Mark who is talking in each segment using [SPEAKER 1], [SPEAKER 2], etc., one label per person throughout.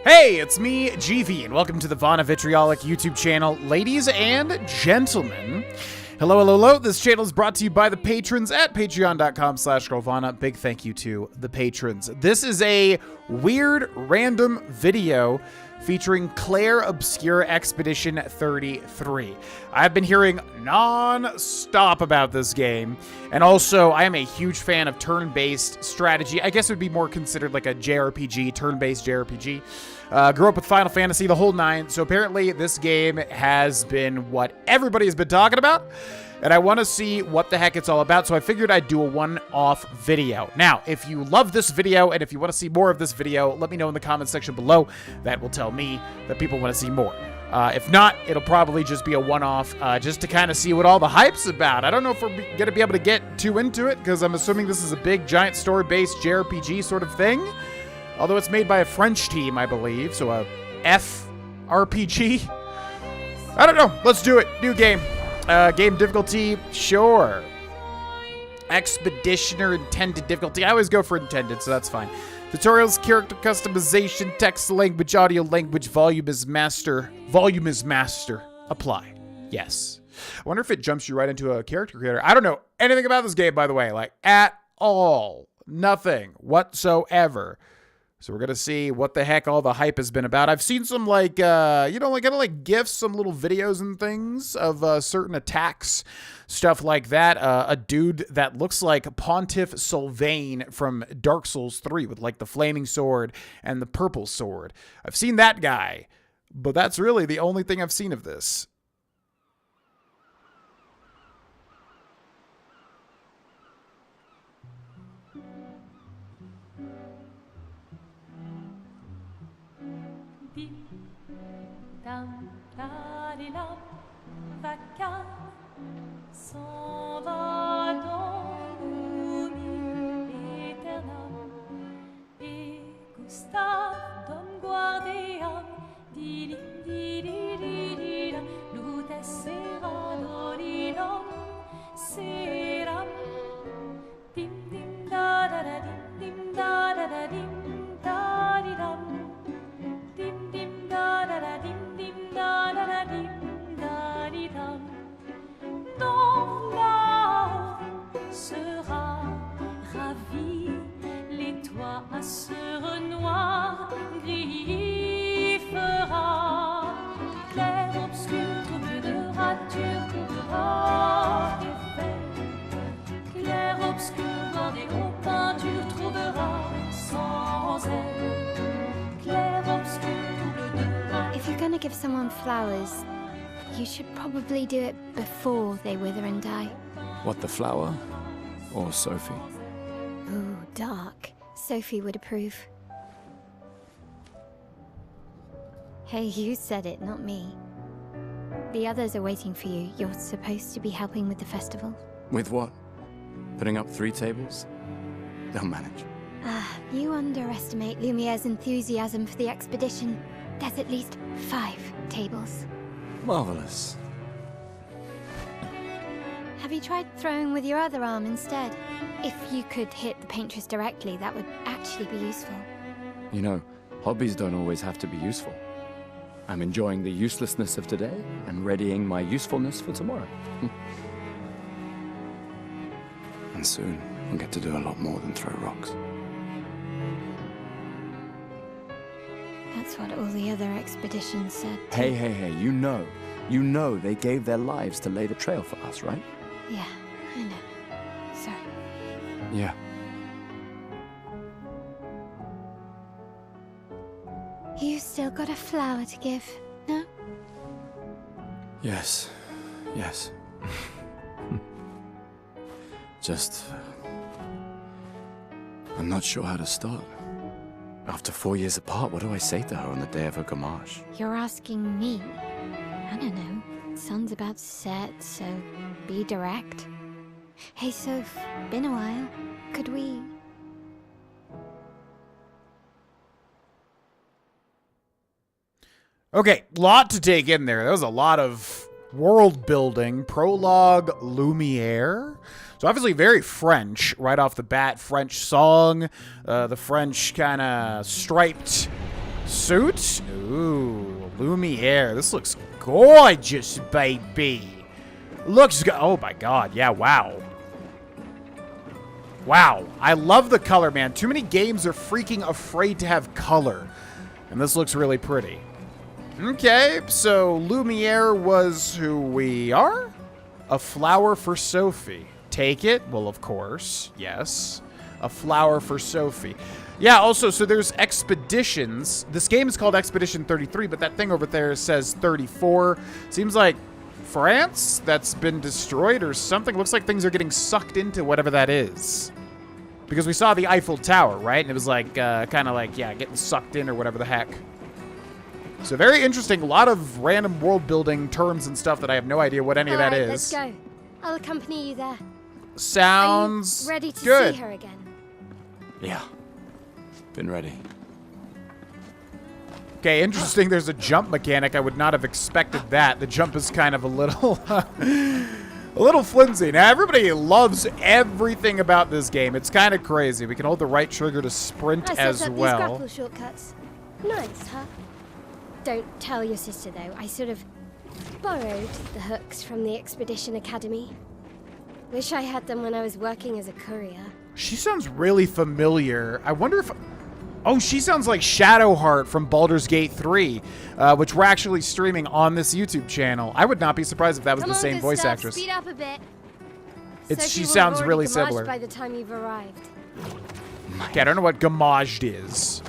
[SPEAKER 1] Hey, it's me, GV, and welcome to the Vana Vitriolic YouTube channel. Ladies and gentlemen, hello. This channel is brought to you by the patrons at patreon.com/Girlvana. Big thank you to the patrons. This is a weird, random video featuring Clair Obscur Expedition 33. I've been hearing non-stop about this game, and also I am a huge fan of turn-based strategy. I guess it would be more considered like a JRPG, turn-based JRPG. Grew up with Final Fantasy, the whole nine, so apparently this game has been what everybody has been talking about, and I want to see what the heck it's all about, so I figured I'd do a one-off video. Now, if you love this video, and if you want to see more of this video, let me know in the comments section below. That will tell me that people want to see more. If not, it'll probably just be a one-off, just to kind of see what all the hype's about. I don't know if we're going to be able to get too into it, because I'm assuming this is a big, giant, story-based JRPG sort of thing. Although it's made by a French team, I believe, so a FRPG. I don't know. Let's do it. New game. Game difficulty, sure. Expeditioner, intended difficulty. I always go for intended, so that's fine. Tutorials, character customization, text language, audio language, volume is master. Volume is master. Apply. Yes. I wonder if it jumps you right into a character creator. I don't know anything about this game, by the way. Like, at all. Nothing whatsoever. So we're going to see what the heck all the hype has been about. I've seen some like, kind of like GIFs, some little videos and things of certain attacks, stuff like that. A dude that looks like Pontiff Sylvain from Dark Souls 3 with like the flaming sword and the purple sword. I've seen that guy, but that's really the only thing I've seen of this.
[SPEAKER 2] S'en va dans l'oubli éternel et Gustave Dom Guardiam dilim dilim lutes sera dolilam seram dim dim da da da dim da da da dim da di dam dim dim da da da dim da da da dim da di dam. Dans là sera ravi, les toits à sœur noir gris fera. Clair obscur, trouble de rature, trouvera effet. Clair obscur, dans des gros peintures, trouvera sans elle. Clair obscur, trouble de rature.
[SPEAKER 3] If you're gonna give someone flowers, you should probably do it before they wither and die.
[SPEAKER 4] What, the flower? Or Sophie?
[SPEAKER 3] Ooh, dark. Sophie would approve. Hey, you said it, not me. The others are waiting for you. You're supposed to be helping with the festival.
[SPEAKER 4] With what? Putting up 3 tables? They'll manage.
[SPEAKER 3] You underestimate Lumiere's enthusiasm for the expedition. There's at least 5 tables.
[SPEAKER 4] Marvelous.
[SPEAKER 3] Have you tried throwing with your other arm instead? If you could hit the paintress directly, that would actually be useful.
[SPEAKER 4] You know, hobbies don't always have to be useful. I'm enjoying the uselessness of today and readying my usefulness for tomorrow. And soon, I'll get to do a lot more than throw rocks.
[SPEAKER 3] That's what all the other expeditions said.
[SPEAKER 4] Hey, you know they gave their lives to lay the trail for us, right?
[SPEAKER 3] Yeah, I know. Sorry.
[SPEAKER 4] Yeah.
[SPEAKER 3] You still got a flower to give, no?
[SPEAKER 4] Yes. Just... I'm not sure how to start. After 4 years apart, what do I say to her on the day of her gamache?
[SPEAKER 3] You're asking me? I don't know. Sun's about to set, so be direct. Hey, Soph, been a while. Could we...
[SPEAKER 1] Okay, lot to take in there. There was a lot of world building. Prologue, Lumiere. So obviously very French right off the bat. French song, the French kind of striped Suit? Ooh, Lumiere. This looks gorgeous, baby. Looks good. Oh my god, yeah, wow. Wow, I love the color, man. Too many games are freaking afraid to have color. And this looks really pretty. Okay, so Lumiere was who we are? A flower for Sophie. Take it? Well, of course. Yes. A flower for Sophie. Yeah, also, so there's expeditions. This game is called Expedition 33, but that thing over there says 34. Seems like France that's been destroyed or something. Looks like things are getting sucked into whatever that is. Because we saw the Eiffel Tower, right? And it was like, kind of like, yeah, getting sucked in or whatever the heck. So very interesting. A lot of random world building terms and stuff that I have no idea what any of that is.
[SPEAKER 3] Let's go. I'll accompany you there.
[SPEAKER 1] Sounds
[SPEAKER 3] Are you ready to
[SPEAKER 1] good.
[SPEAKER 3] see her again?
[SPEAKER 4] Yeah. Been ready.
[SPEAKER 1] Okay, interesting. There's a jump mechanic. I would not have expected that. The jump is kind of a little, a little flimsy. Now, everybody loves everything about this game. It's kind of crazy. We can hold the right trigger to sprint as
[SPEAKER 3] I set up
[SPEAKER 1] well.
[SPEAKER 3] these grapple shortcuts. Nice, huh? Don't tell your sister, though. I sort of borrowed the hooks from the Expedition Academy. Wish I had them when I was working as a courier.
[SPEAKER 1] She sounds really familiar. I wonder if... Oh, she sounds like Shadowheart from Baldur's Gate 3, which we're actually streaming on this YouTube channel. I would not be surprised if that was
[SPEAKER 3] Come
[SPEAKER 1] the
[SPEAKER 3] on,
[SPEAKER 1] same voice
[SPEAKER 3] Gustav,
[SPEAKER 1] actress.
[SPEAKER 3] Speed up a bit.
[SPEAKER 1] She
[SPEAKER 3] Sophie will
[SPEAKER 1] sounds
[SPEAKER 3] have
[SPEAKER 1] really
[SPEAKER 3] already
[SPEAKER 1] similar.
[SPEAKER 3] gamaged by the time you've arrived.
[SPEAKER 1] Okay, I don't know what gamaged is.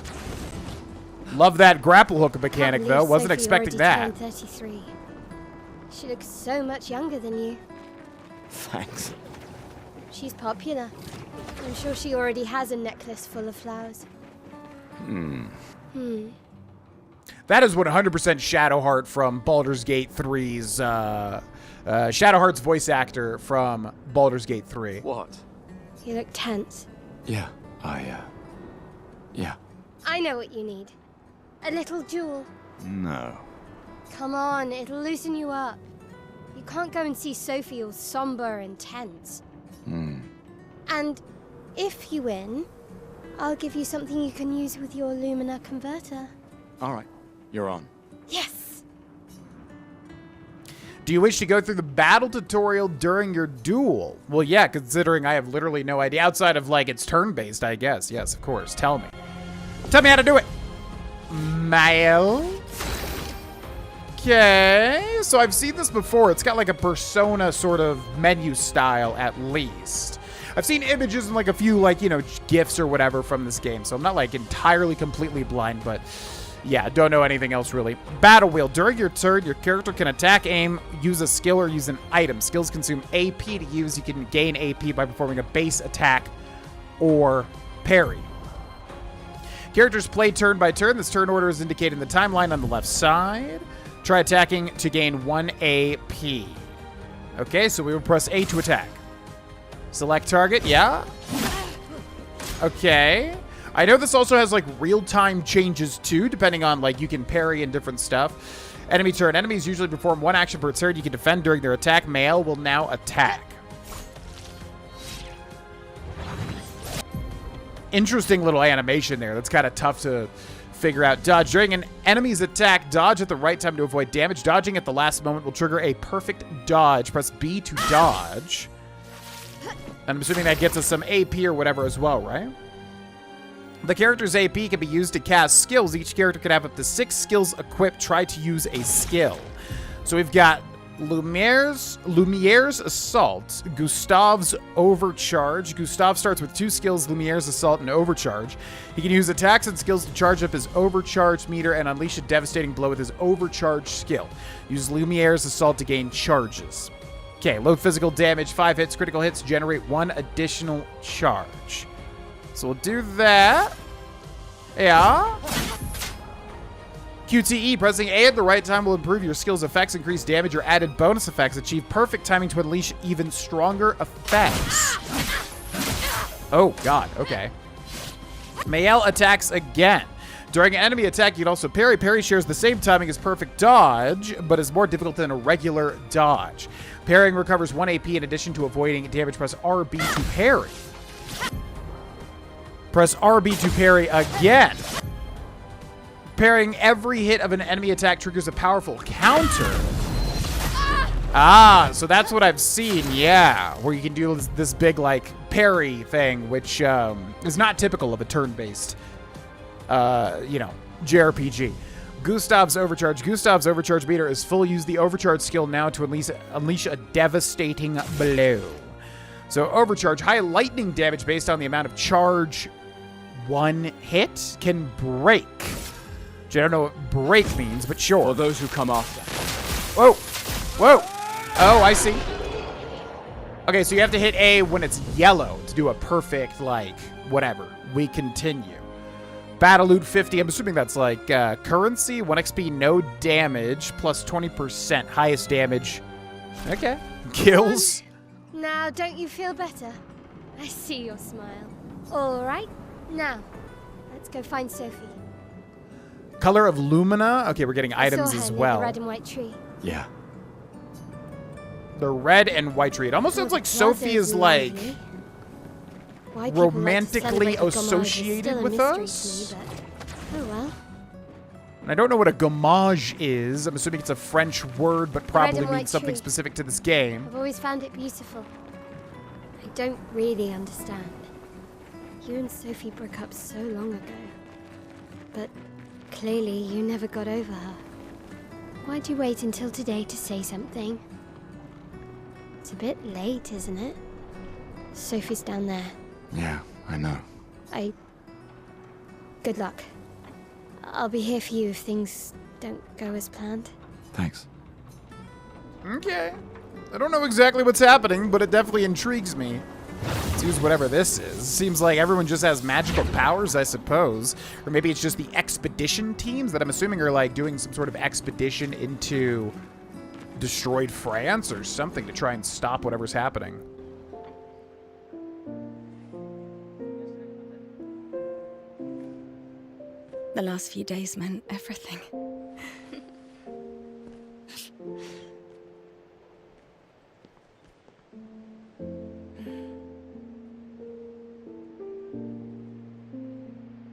[SPEAKER 1] Love that grapple hook mechanic,
[SPEAKER 3] Can't
[SPEAKER 1] though.
[SPEAKER 3] believe
[SPEAKER 1] Wasn't
[SPEAKER 3] Sophie
[SPEAKER 1] expecting
[SPEAKER 3] already
[SPEAKER 1] that.
[SPEAKER 3] turned 33. She looks so much younger than you.
[SPEAKER 4] Thanks.
[SPEAKER 3] She's popular. I'm sure she already has a necklace full of flowers.
[SPEAKER 1] That is 100% Shadowheart from Baldur's Gate 3's... Shadowheart's voice actor from Baldur's Gate 3.
[SPEAKER 4] What?
[SPEAKER 3] You look tense.
[SPEAKER 4] Yeah, yeah.
[SPEAKER 3] I know what you need. A little jewel.
[SPEAKER 4] No.
[SPEAKER 3] Come on, it'll loosen you up. You can't go and see Sophie all somber and tense. And if you win, I'll give you something you can use with your Lumina converter.
[SPEAKER 4] All right, you're on.
[SPEAKER 3] Yes!
[SPEAKER 1] Do you wish to go through the battle tutorial during your duel? Well, yeah, considering I have literally no idea. Outside of, like, it's turn-based, I guess. Yes, of course. Tell me. Tell me how to do it. Mail. Okay. So I've seen this before. It's got, like, a Persona sort of menu style, at least. I've seen images and, like, a few, like, you know, GIFs or whatever from this game. So I'm not, like, entirely completely blind, but... yeah, don't know anything else really. Battle wheel. During your turn, your character can attack, aim, use a skill, or use an item. Skills consume AP to use. You can gain AP by performing a base attack or parry. Characters play turn by turn. This turn order is indicated in the timeline on the left side. Try attacking to gain 1 AP. Okay, so we will press A to attack. Select target, yeah. Okay. I know this also has, like, real-time changes, too, depending on, like, you can parry and different stuff. Enemy turn. Enemies usually perform one action per turn. You can defend during their attack. Male will now attack. Interesting little animation there. That's kind of tough to figure out. Dodge. During an enemy's attack, dodge at the right time to avoid damage. Dodging at the last moment will trigger a perfect dodge. Press B to dodge. And I'm assuming that gets us some AP or whatever as well, right? The character's AP can be used to cast skills. Each character can have up to 6 skills equipped. Try to use a skill. So we've got Lumiere's Assault, Gustav's Overcharge. Gustav starts with 2 skills, Lumiere's Assault and Overcharge. He can use attacks and skills to charge up his Overcharge meter and unleash a devastating blow with his Overcharge skill. Use Lumiere's Assault to gain charges. Okay, low physical damage, 5 hits, critical hits generate 1 additional charge. So we'll do that. Yeah. QTE, pressing A at the right time will improve your skill's effects, increase damage, or added bonus effects. Achieve perfect timing to unleash even stronger effects. Oh, God. Okay. Mael attacks again. During an enemy attack, you can also parry. Parry shares the same timing as perfect dodge, but is more difficult than a regular dodge. Parrying recovers 1 AP in addition to avoiding damage. Press RB to parry. Press RB to parry again. Parrying every hit of an enemy attack triggers a powerful counter. Ah, so that's what I've seen, yeah. Where you can do this big, like, parry thing, which is not typical of a turn-based, you know, JRPG. Gustav's Overcharge. Gustav's Overcharge meter is full. Use the Overcharge skill now to unleash a devastating blow. So Overcharge, high lightning damage based on the amount of charge one hit can break. Which I don't know what break means, but sure.
[SPEAKER 4] For those who come after.
[SPEAKER 1] Whoa. Whoa. Oh, I see. Okay, so you have to hit A when it's yellow to do a perfect, like, whatever. We continue. Battle loot 50. I'm assuming that's like currency. 1 XP, no damage, plus 20%. Highest damage. Okay. Kills.
[SPEAKER 3] Now, don't you feel better? I see your smile. All right. Now, let's go find Sophie.
[SPEAKER 1] Color of Lumina. Okay, we're getting
[SPEAKER 3] I
[SPEAKER 1] items
[SPEAKER 3] saw her
[SPEAKER 1] as
[SPEAKER 3] near
[SPEAKER 1] well.
[SPEAKER 3] the red and white tree.
[SPEAKER 4] Yeah.
[SPEAKER 1] The red and white tree. It almost sounds like Sophie is like
[SPEAKER 3] Why people
[SPEAKER 1] romantically
[SPEAKER 3] like to celebrate the Gommage is
[SPEAKER 1] associated
[SPEAKER 3] still a
[SPEAKER 1] with
[SPEAKER 3] mystery
[SPEAKER 1] us.
[SPEAKER 3] to me, but, oh well.
[SPEAKER 1] And I don't know what a gommage is. I'm assuming it's a French word, but probably
[SPEAKER 3] and white
[SPEAKER 1] means something
[SPEAKER 3] tree.
[SPEAKER 1] specific to this game.
[SPEAKER 3] I've always found it beautiful. I don't really understand. You and Sophie broke up so long ago. But clearly you never got over her. Why'd you wait until today to say something? It's a bit late, isn't it? Sophie's down there.
[SPEAKER 4] Yeah, I know.
[SPEAKER 3] Good luck. I'll be here for you if things don't go as planned.
[SPEAKER 4] Thanks.
[SPEAKER 1] Okay. I don't know exactly what's happening, but it definitely intrigues me. Let's use whatever this is. Seems like everyone just has magical powers, I suppose. Or maybe it's just the expedition teams that I'm assuming are like doing some sort of expedition into destroyed France or something to try and stop whatever's happening.
[SPEAKER 5] The last few days meant everything.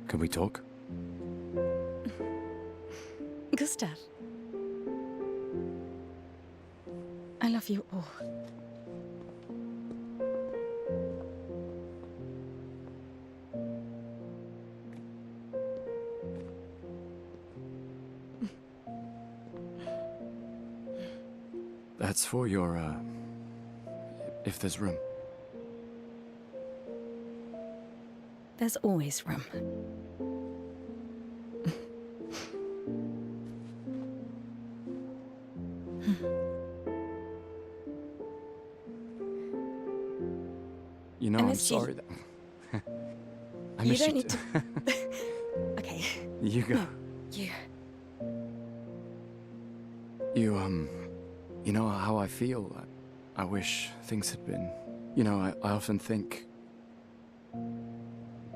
[SPEAKER 4] Can we talk?
[SPEAKER 5] Gustav. I love you all.
[SPEAKER 4] That's for your, if there's room.
[SPEAKER 5] There's always room.
[SPEAKER 4] You know,
[SPEAKER 5] I
[SPEAKER 4] I'm
[SPEAKER 5] missed you.
[SPEAKER 4] sorry that... I
[SPEAKER 5] You
[SPEAKER 4] missed
[SPEAKER 5] don't
[SPEAKER 4] you
[SPEAKER 5] need
[SPEAKER 4] too.
[SPEAKER 5] to. Okay.
[SPEAKER 4] You go.
[SPEAKER 5] No, you.
[SPEAKER 4] You know how I feel. I wish things had been... You know, I often think...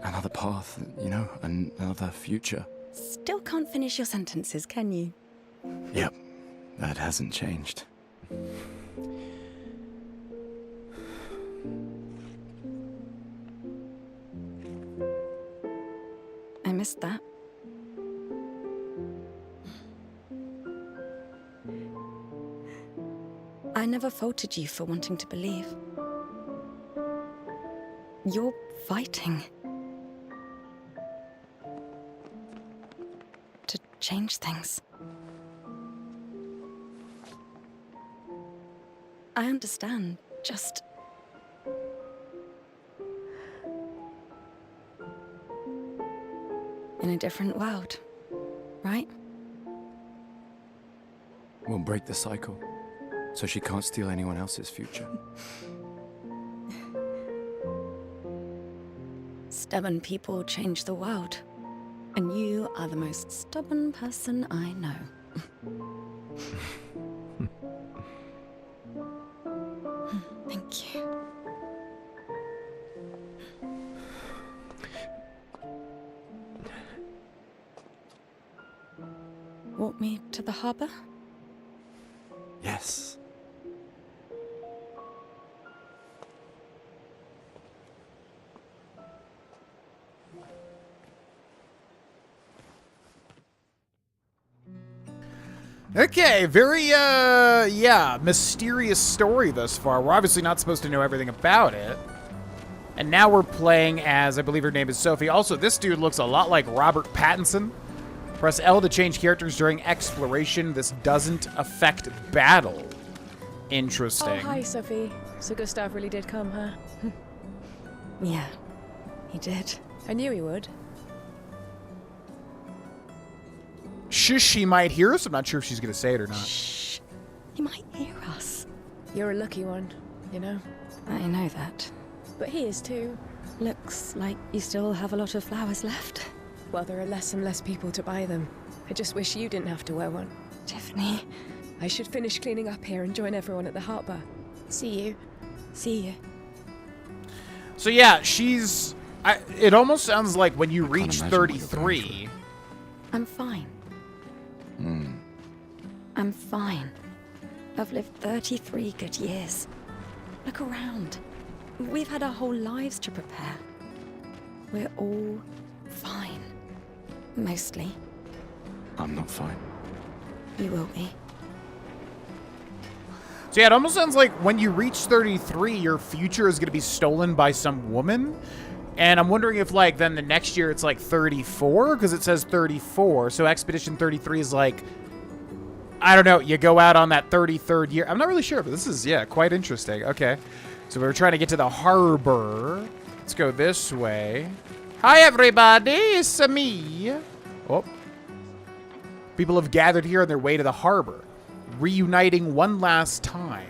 [SPEAKER 4] Another path, you know, another future.
[SPEAKER 5] Still can't finish your sentences, can you?
[SPEAKER 4] Yep, that hasn't changed.
[SPEAKER 5] I missed that. I never faulted you for wanting to believe. You're fighting to change things. I understand, just... in a different world, right?
[SPEAKER 4] We'll break the cycle, so she can't steal anyone else's future.
[SPEAKER 5] Stubborn people change the world. And you are the most stubborn person I know. Thank you. Walk me to the harbor?
[SPEAKER 4] Yes.
[SPEAKER 1] Okay, very, yeah, mysterious story thus far. We're obviously not supposed to know everything about it. And now we're playing as, I believe her name is Sophie. Also, this dude looks a lot like Robert Pattinson. Press L to change characters during exploration. This doesn't affect battle. Interesting.
[SPEAKER 6] Oh, hi, Sophie. So Gustav really did come, huh?
[SPEAKER 5] Yeah, he did.
[SPEAKER 6] I knew he would.
[SPEAKER 1] Shush, she might hear us. I'm not sure if she's going to say it or not.
[SPEAKER 5] Shh. He might hear us.
[SPEAKER 6] You're a lucky one, you know?
[SPEAKER 5] I know that.
[SPEAKER 6] But he is too.
[SPEAKER 5] Looks like you still have a lot of flowers left.
[SPEAKER 6] Well, there are less and less people to buy them. I just wish you didn't have to wear one.
[SPEAKER 5] Tiffany,
[SPEAKER 6] I should finish cleaning up here and join everyone at the harbour. See you.
[SPEAKER 5] see you.
[SPEAKER 1] So yeah, she's... it almost sounds like when you
[SPEAKER 4] can't
[SPEAKER 1] reach
[SPEAKER 4] imagine what you're going
[SPEAKER 1] 33...
[SPEAKER 5] I'm fine. I'm fine. I've lived 33 good years. Look around. We've had our whole lives to prepare. We're all fine. Mostly.
[SPEAKER 4] I'm not fine.
[SPEAKER 5] You will be.
[SPEAKER 1] So yeah, it almost sounds like when you reach 33, your future is going to be stolen by some woman. And I'm wondering if, like, then the next year it's, like, 34, because it says 34. So Expedition 33 is, like, I don't know, you go out on that 33rd year. I'm not really sure, but this is, yeah, quite interesting. Okay. So we're trying to get to the harbor. Let's go this way. Hi, everybody. It's me. Oh. People have gathered here on their way to the harbor, reuniting one last time.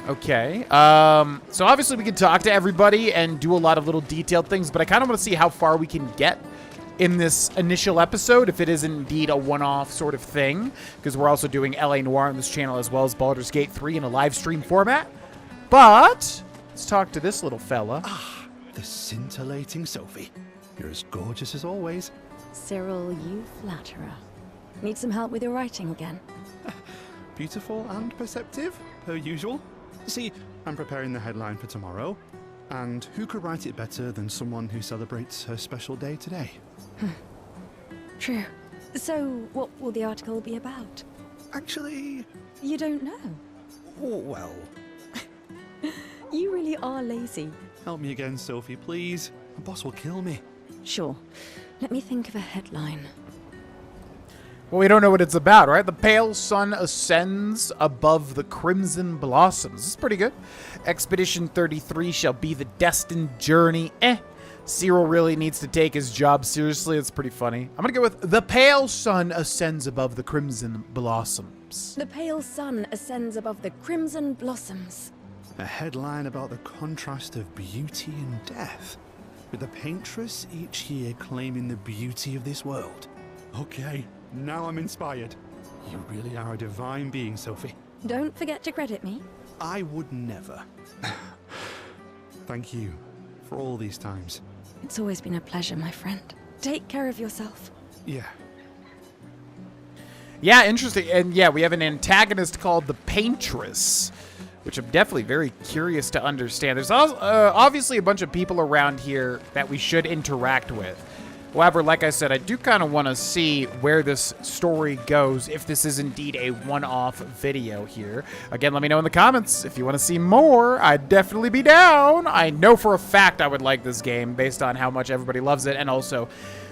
[SPEAKER 1] Okay. So obviously we can talk to everybody and do a lot of little detailed things, but I kind of want to see how far we can get in this initial episode, if it is indeed a one-off sort of thing, because we're also doing LA Noire on this channel as well as Baldur's Gate 3 in a live stream format. But let's talk to this little fella.
[SPEAKER 7] Ah, the scintillating Sophie. You're as gorgeous as always.
[SPEAKER 5] Cyril, you flatterer. Need some help with your writing again?
[SPEAKER 7] Beautiful and perceptive, per usual. See, I'm preparing the headline for tomorrow. And who could write it better than someone who celebrates her special day today?
[SPEAKER 5] True. So, what will the article be about?
[SPEAKER 7] Actually,
[SPEAKER 5] You don't know.
[SPEAKER 7] well,
[SPEAKER 5] You really are lazy.
[SPEAKER 7] help me again, Sophie, please. My boss will kill me.
[SPEAKER 5] Sure. Let me think of a headline.
[SPEAKER 1] Well, we don't know what it's about, right? The pale sun ascends above the crimson blossoms. This is pretty good. Expedition 33 shall be the destined journey. Cyril really needs to take his job seriously. It's pretty funny. I'm going to go with the pale sun ascends above the crimson blossoms.
[SPEAKER 5] The pale sun ascends above the crimson blossoms.
[SPEAKER 7] A headline about the contrast of beauty and death, with the paintress each year claiming the beauty of this world. Okay, now I'm inspired. You really are a divine being, Sophie.
[SPEAKER 5] Don't forget to credit me.
[SPEAKER 7] I would never. Thank you for all these times.
[SPEAKER 5] It's always been a pleasure, my friend. Take care of yourself.
[SPEAKER 7] Yeah.
[SPEAKER 1] Yeah, interesting. And yeah, we have an antagonist called the Paintress, which I'm definitely very curious to understand. There's also, obviously a bunch of people around here that we should interact with. However, like I said, I do kind of want to see where this story goes, if this is indeed a one-off video here. Again, let me know in the comments if you want to see more. I'd definitely be down. I know for a fact I would like this game based on how much everybody loves it, and also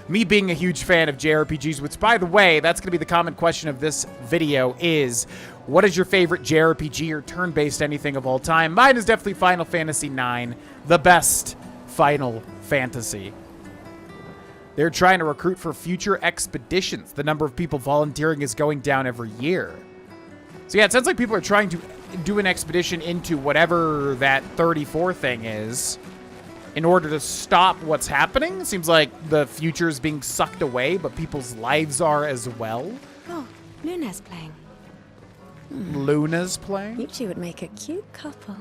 [SPEAKER 1] me being a huge fan of JRPGs, which, by the way, that's going to be the comment question of this video is, what is your favorite JRPG or turn-based anything of all time? Mine is definitely Final Fantasy IX, the best Final Fantasy. They're trying to recruit for future expeditions. The number of people volunteering is going down every year. So yeah, it sounds like people are trying to do an expedition into whatever that 34 thing is in order to stop what's happening. It seems like the future is being sucked away, but people's lives are as well.
[SPEAKER 5] Oh, Luna's playing.
[SPEAKER 1] Luna's playing?
[SPEAKER 5] You two would make a cute couple.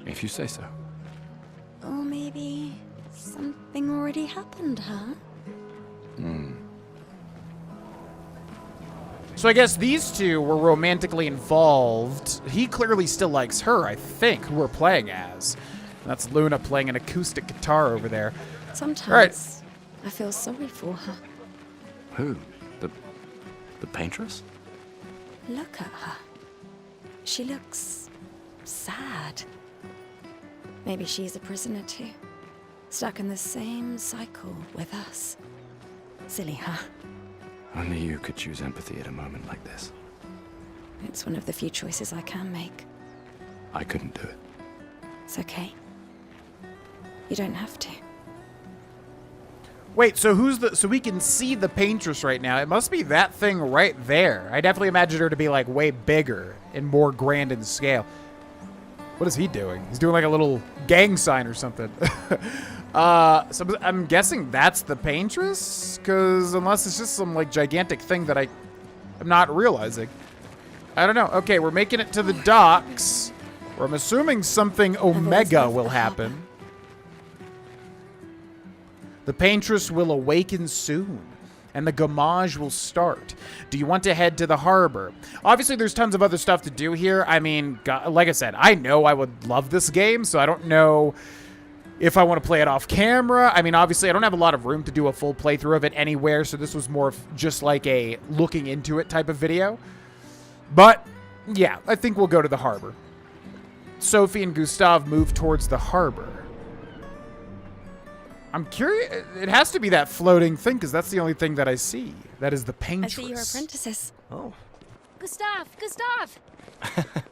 [SPEAKER 4] If you say so.
[SPEAKER 5] Or maybe something already happened, huh?
[SPEAKER 1] So I guess these two were romantically involved. He clearly still likes her, I think, who we're playing as. That's Luna playing an acoustic guitar over there.
[SPEAKER 5] Sometimes
[SPEAKER 1] All right.
[SPEAKER 5] I feel sorry for her.
[SPEAKER 4] Who? The The paintress?
[SPEAKER 5] Look at her. She looks sad. Maybe she's a prisoner too. Stuck in the same cycle with us. Silly her.
[SPEAKER 4] Only you could choose empathy at a moment like this.
[SPEAKER 5] It's one of the few choices I can make.
[SPEAKER 4] I couldn't do it.
[SPEAKER 5] It's okay. You don't have to.
[SPEAKER 1] Wait, so so we can see the paintress right now. It must be that thing right there. I definitely imagined her to be like way bigger and more grand in scale. What is he doing? He's doing like a little gang sign or something. So I'm guessing that's the paintress? Because unless it's just some like gigantic thing that I'm not realizing. I don't know. Okay, we're making it to the docks. Where I'm assuming something Omega will happen. The paintress will awaken soon, and the gamage will start. Do you want to head to the harbor? Obviously, there's tons of other stuff to do here. I mean, like I said, I know I would love this game, so I don't know if I want to play it off camera. I mean, obviously, I don't have a lot of room to do a full playthrough of it anywhere, so this was more of just like a looking into it type of video. But, yeah, I think we'll go to the harbor. Sophie and Gustav move towards the harbor. I'm curious. It has to be that floating thing, because that's the only thing that I see. That is the paintress.
[SPEAKER 5] I see your apprentices.
[SPEAKER 4] Oh.
[SPEAKER 3] Gustav!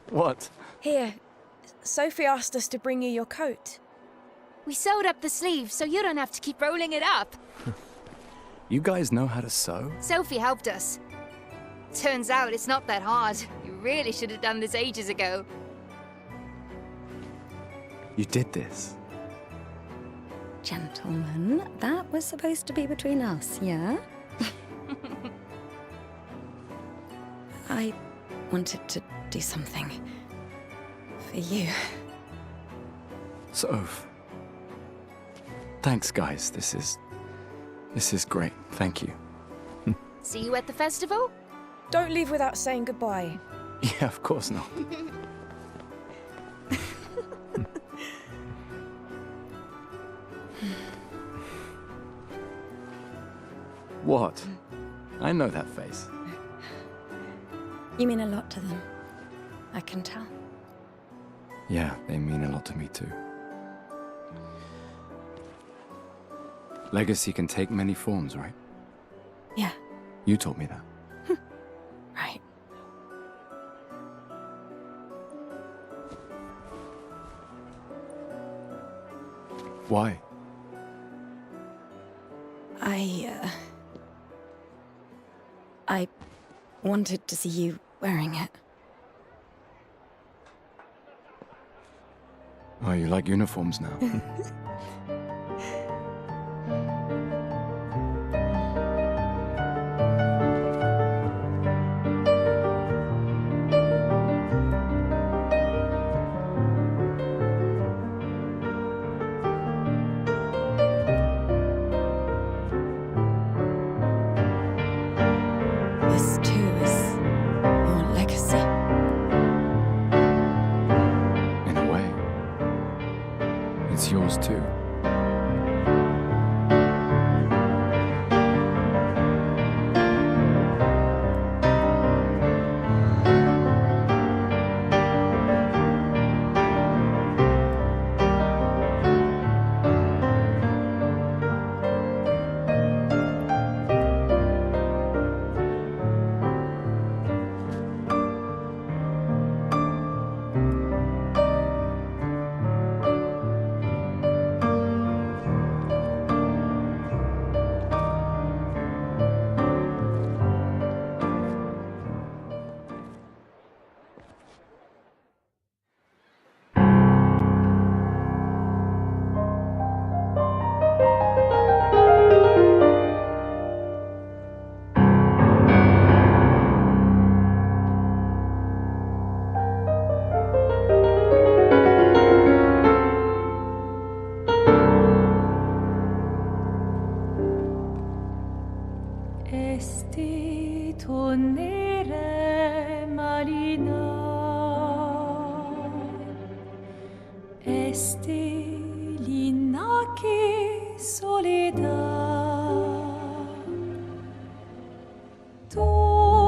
[SPEAKER 4] What?
[SPEAKER 6] Here, Sophie asked us to bring you your coat.
[SPEAKER 3] We sewed up the sleeves so you don't have to keep rolling it up.
[SPEAKER 4] You guys know how to sew?
[SPEAKER 3] Sophie helped us. Turns out it's not that hard. You really should have done this ages ago.
[SPEAKER 4] You did this?
[SPEAKER 5] Gentlemen, that was supposed to be between us, yeah? I wanted to do something for you.
[SPEAKER 4] Soph. Thanks, guys. This is great. Thank you.
[SPEAKER 3] See you at the festival?
[SPEAKER 6] Don't leave without saying goodbye.
[SPEAKER 4] Yeah, of course not. What? I know that face.
[SPEAKER 5] You mean a lot to them. I can tell.
[SPEAKER 4] Yeah, they mean a lot to me too. Legacy can take many forms, right?
[SPEAKER 5] Yeah,
[SPEAKER 4] You told me that.
[SPEAKER 5] right.
[SPEAKER 4] Why?
[SPEAKER 5] I wanted to see you wearing it.
[SPEAKER 4] Oh, you like uniforms now?
[SPEAKER 5] This too is your legacy.
[SPEAKER 4] In a way. It's yours too.
[SPEAKER 2] Esti tonnere marina, esti l'inaki soledad. Tu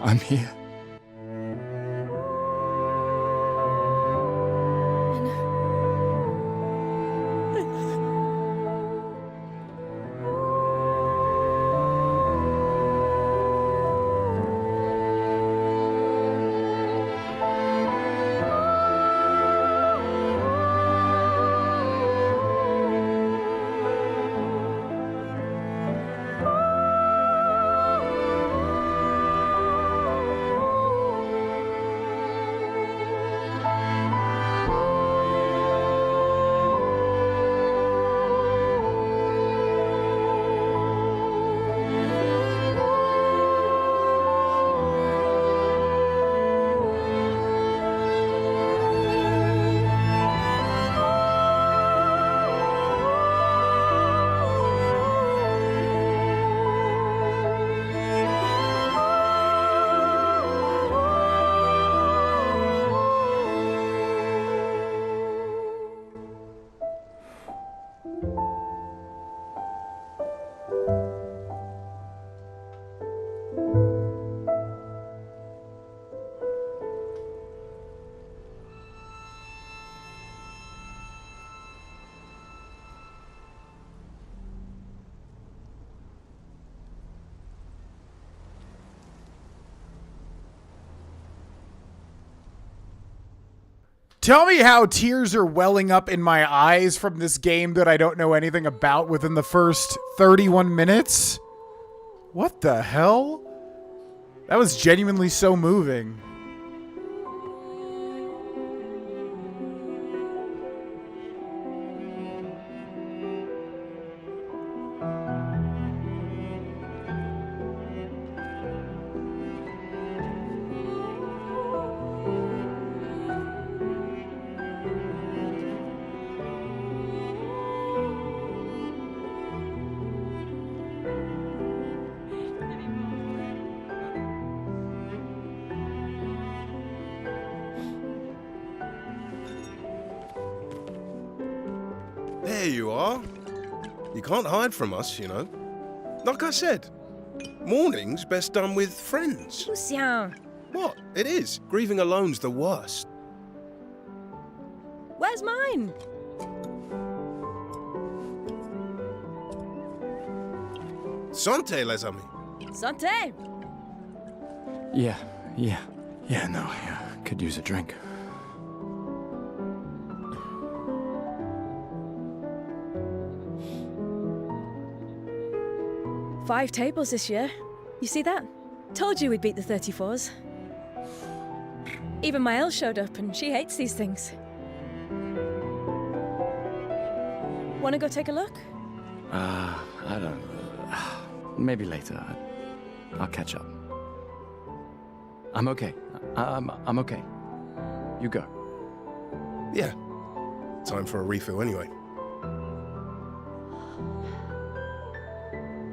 [SPEAKER 4] I'm here.
[SPEAKER 5] I know.
[SPEAKER 1] Tell me how tears are welling up in my eyes from this game that I don't know anything about within the first 31 minutes. What the hell? That was genuinely so moving.
[SPEAKER 8] There you are. You can't hide from us, you know. Like I said, mourning's best done with friends.
[SPEAKER 6] Lucien,
[SPEAKER 8] What? It is. Grieving alone's the worst.
[SPEAKER 6] where's mine?
[SPEAKER 8] Santé, les amis.
[SPEAKER 6] Santé!
[SPEAKER 4] Yeah, no, yeah, could use a drink.
[SPEAKER 6] Five tables this year. You see that? Told you we'd beat the 34s. Even Maëlle showed up, and she hates these things. Wanna go take a look?
[SPEAKER 4] I don't... maybe later. I'll catch up. I'm okay. I'm okay. You go.
[SPEAKER 8] Yeah. Time for a refill anyway.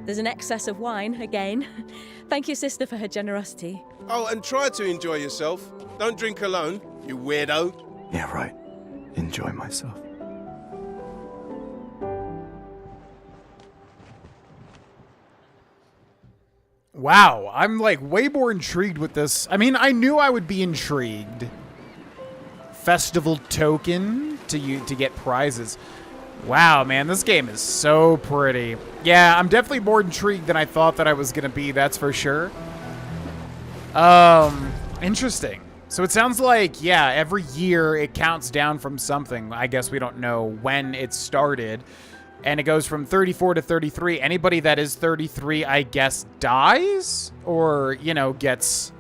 [SPEAKER 6] There's an excess of wine, again. Thank your sister for her generosity.
[SPEAKER 8] Oh, and try to enjoy yourself. Don't drink alone, you weirdo.
[SPEAKER 4] Yeah, right. Enjoy myself.
[SPEAKER 1] Wow, I'm like way more intrigued with this. I mean, I knew I would be intrigued. Festival token to get prizes. Wow, man, this game is so pretty. Yeah, I'm definitely more intrigued than I thought that I was gonna be, that's for sure. Interesting. So it sounds like, yeah, every year it counts down from something. I guess we don't know when it started. And it goes from 34 to 33. Anybody that is 33, I guess, dies? Or, you know, gets...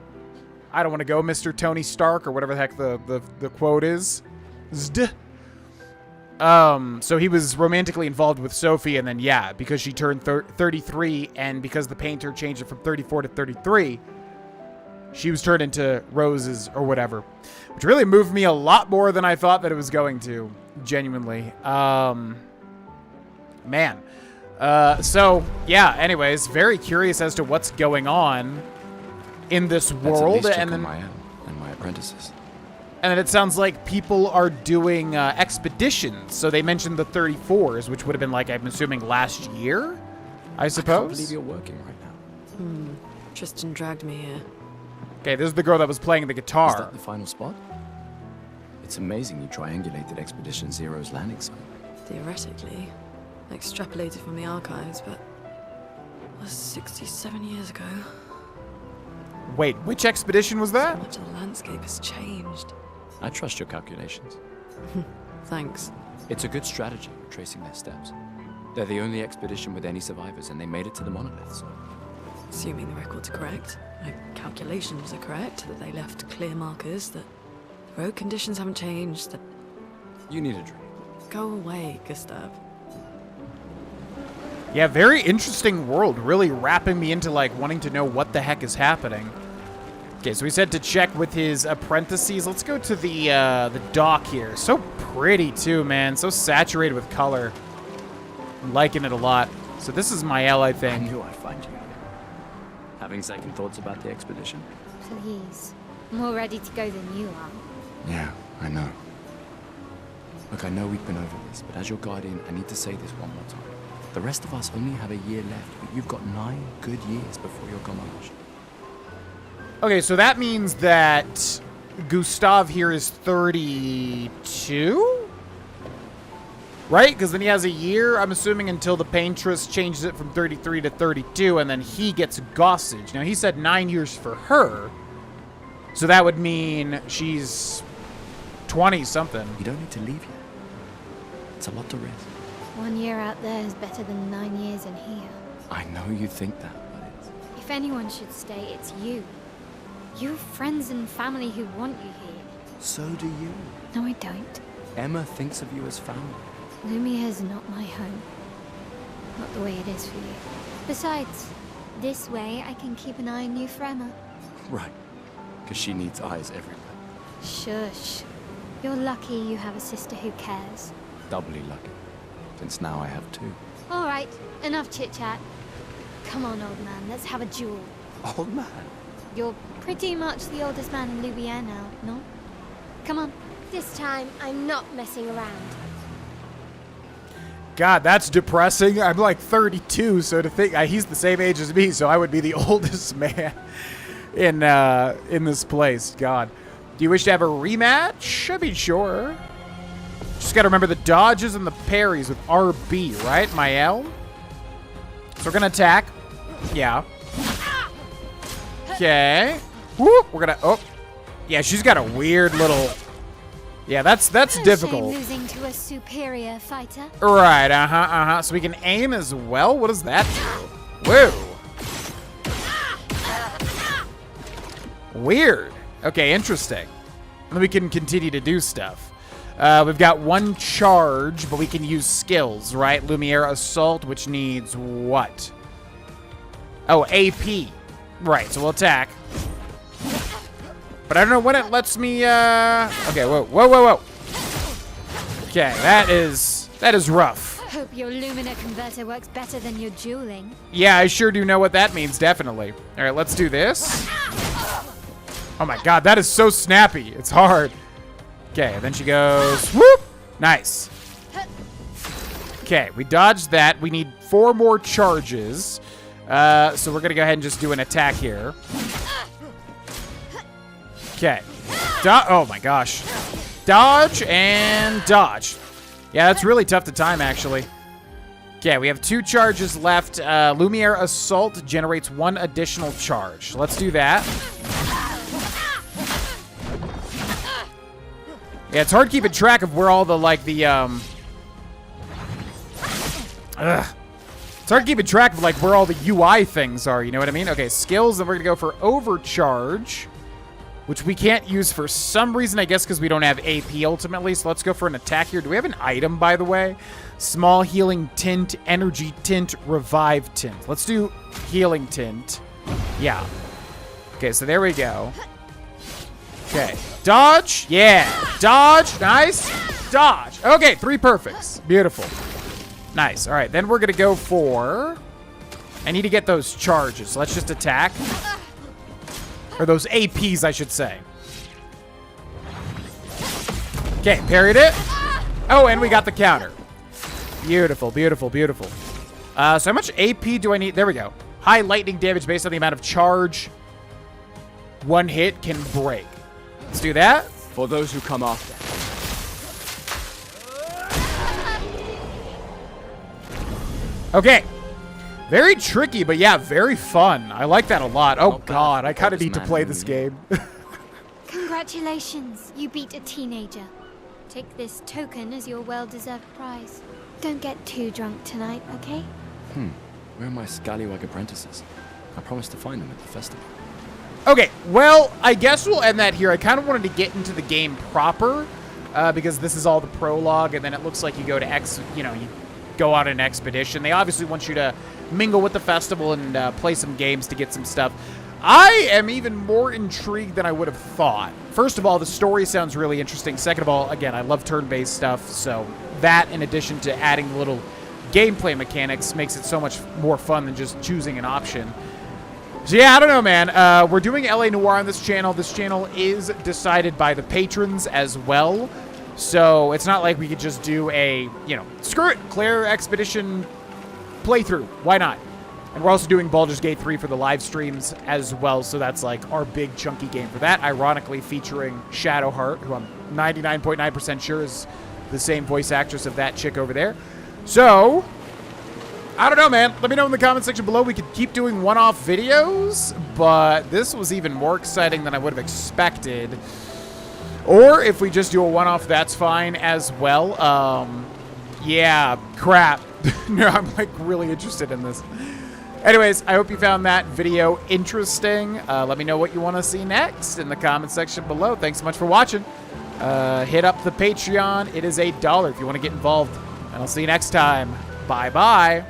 [SPEAKER 1] I don't want to go Mr. Tony Stark or whatever the heck the quote is. Zd. So he was romantically involved with Sophie, and then, yeah, because she turned 33, and because the painter changed it from 34 to 33, she was turned into roses or whatever. Which really moved me a lot more than I thought that it was going to, genuinely. Man. So, yeah, anyways, very curious as to what's going on in this world.
[SPEAKER 4] That's at least
[SPEAKER 1] And then
[SPEAKER 4] Maëlle and my apprentices.
[SPEAKER 1] and then it sounds like people are doing expeditions. So they mentioned the 34s, which would have been like, I'm assuming, last year, I
[SPEAKER 4] I can't
[SPEAKER 1] suppose.
[SPEAKER 4] believe you're working right now.
[SPEAKER 9] Tristan dragged me here.
[SPEAKER 1] Okay, this is the girl that was playing the guitar.
[SPEAKER 4] Is that the final spot? It's amazing you triangulated Expedition Zero's landing site.
[SPEAKER 5] Theoretically, extrapolated from the archives, but that was 67 years ago.
[SPEAKER 1] Wait, which expedition was that?
[SPEAKER 5] Much of the landscape has changed.
[SPEAKER 4] I trust your calculations.
[SPEAKER 5] Thanks.
[SPEAKER 4] It's a good strategy, tracing their steps. They're the only expedition with any survivors, and they made it to the monoliths.
[SPEAKER 5] Assuming the records are correct, my calculations are correct, that they left clear markers, that the road conditions haven't changed, that...
[SPEAKER 4] You need a drink.
[SPEAKER 5] Go away, Gustav.
[SPEAKER 1] Yeah, very interesting world. Really wrapping me into, like, wanting to know what the heck is happening. Okay, so we said to check with his apprentices. Let's go to the dock here. So pretty, too, man. So saturated with color. I'm liking it a lot. So this is Mael, I
[SPEAKER 4] I
[SPEAKER 1] think.
[SPEAKER 4] knew I'd find you. Having second thoughts about the expedition?
[SPEAKER 3] Please. I'm more ready to go than you are.
[SPEAKER 4] Yeah, I know. Look, I know we've been over this, but as your guardian, I need to say this one more time. The rest of us only have a year left, but you've got 9 good years before your Gamage.
[SPEAKER 1] Okay, so that means that Gustav here is 32? Right? Because then he has a year, I'm assuming, until the Paintress changes it from 33 to 32, and then he gets Gossage. Now, he said 9 years for her, so that would mean she's 20-something.
[SPEAKER 4] You don't need to leave yet. It's a lot to risk.
[SPEAKER 3] 1 year out there is better than 9 years in here.
[SPEAKER 4] I know you think that, but it's...
[SPEAKER 3] If anyone should stay, it's you. You have friends and family who want you here.
[SPEAKER 4] So do you.
[SPEAKER 3] No, I don't.
[SPEAKER 4] Emma thinks of you as family.
[SPEAKER 3] Lumia's not my home. Not the way it is for you. Besides, this way I can keep an eye on you for Emma.
[SPEAKER 4] Right. Because she needs eyes everywhere.
[SPEAKER 3] Shush. You're lucky you have a sister who cares.
[SPEAKER 4] Doubly lucky. Since now I have 2.
[SPEAKER 3] All right, enough chit-chat. Come on, old man, let's have a duel.
[SPEAKER 4] Old man.
[SPEAKER 3] You're pretty much the oldest man in Louvier now, no? Come on. This time, I'm not messing around.
[SPEAKER 1] God, that's depressing. I'm like 32, so to think he's the same age as me, so I would be the oldest man in this place. God. Do you wish to have a rematch? I mean, sure. Just got to remember the dodges and the parries with RB, right, Mael? So we're going to attack. Yeah. Okay. Whoop. We're going to... Oh. Yeah, she's got a weird little... Yeah, that's difficult.
[SPEAKER 3] Shame losing to a superior fighter.
[SPEAKER 1] Right, uh-huh. So we can aim as well? What does that do? Whoa. Weird. Okay, interesting. And then we can continue to do stuff. We've got 1 charge, but we can use skills, right? Lumiere Assault, which needs what? Oh, AP. Right, so we'll attack. But I don't know when it lets me, Okay, whoa. Okay, that is rough.
[SPEAKER 3] Hope your Lumina converter works better than your dueling.
[SPEAKER 1] Yeah, I sure do know what that means, definitely. All right, let's do this. Oh my god, that is so snappy. It's hard. Okay, then she goes, whoop! Nice. Okay, we dodged that. We need 4 more charges. So we're gonna go ahead and just do an attack here. Okay. Oh my gosh. Dodge and dodge. Yeah, that's really tough to time, actually. Okay, we have 2 charges left. Lumiere Assault generates 1 additional charge. Let's do that. Yeah, it's hard keeping track of where all the, like, the, It's hard keeping track of, like, where all the UI things are, you know what I mean? Okay, skills, then we're gonna go for Overcharge, which we can't use for some reason, I guess because we don't have AP ultimately, so let's go for an attack here. Do we have an item, by the way? Small Healing Tint, Energy Tint, Revive Tint. Let's do Healing Tint. Yeah. Okay, so there we go. Okay. Dodge. Yeah. Dodge. Nice. Dodge. Okay, 3 perfects. Beautiful. Nice. All right, then we're going to go for... I need to get those charges. So let's just attack. Or those APs, I should say. Okay, parried it. Oh, and we got the counter. Beautiful, beautiful, beautiful. So how much AP do I need? There we go. High lightning damage based on the amount of charge one hit can break. Let's do that.
[SPEAKER 4] For those who come after.
[SPEAKER 1] Okay. Very tricky, but yeah, very fun. I like that a lot. Oh god, I kind of need to play this game.
[SPEAKER 3] Congratulations, you beat a teenager. Take this token as your well-deserved prize. Don't get too drunk tonight, okay?
[SPEAKER 4] Where are my scallywag apprentices? I promised to find them at the festival.
[SPEAKER 1] Okay, well, I guess we'll end that here. I kind of wanted to get into the game proper, because this is all the prologue, and then it looks like you go to you go on an expedition. They obviously want you to mingle with the festival and play some games to get some stuff. I am even more intrigued than I would have thought. First of all, the story sounds really interesting. Second of all, again, I love turn-based stuff, so that, in addition to adding little gameplay mechanics, makes it so much more fun than just choosing an option. So yeah, I don't know, man. We're doing LA Noire on this channel. This channel is decided by the patrons as well. So it's not like we could just do a, screw it, Clair Expedition playthrough. Why not? And we're also doing Baldur's Gate 3 for the live streams as well. So that's like our big chunky game for that. Ironically featuring Shadowheart, who I'm 99.9% sure is the same voice actress of that chick over there. So, I don't know, man. Let me know in the comment section below. We could keep doing one-off videos, but this was even more exciting than I would have expected. Or if we just do a one-off, that's fine as well. Yeah, crap. No, I'm like really interested in this. Anyways, I hope you found that video interesting. Let me know what you want to see next in the comment section below. Thanks so much for watching. Hit up the Patreon. It is $1 if you want to get involved. And I'll see you next time. Bye-bye.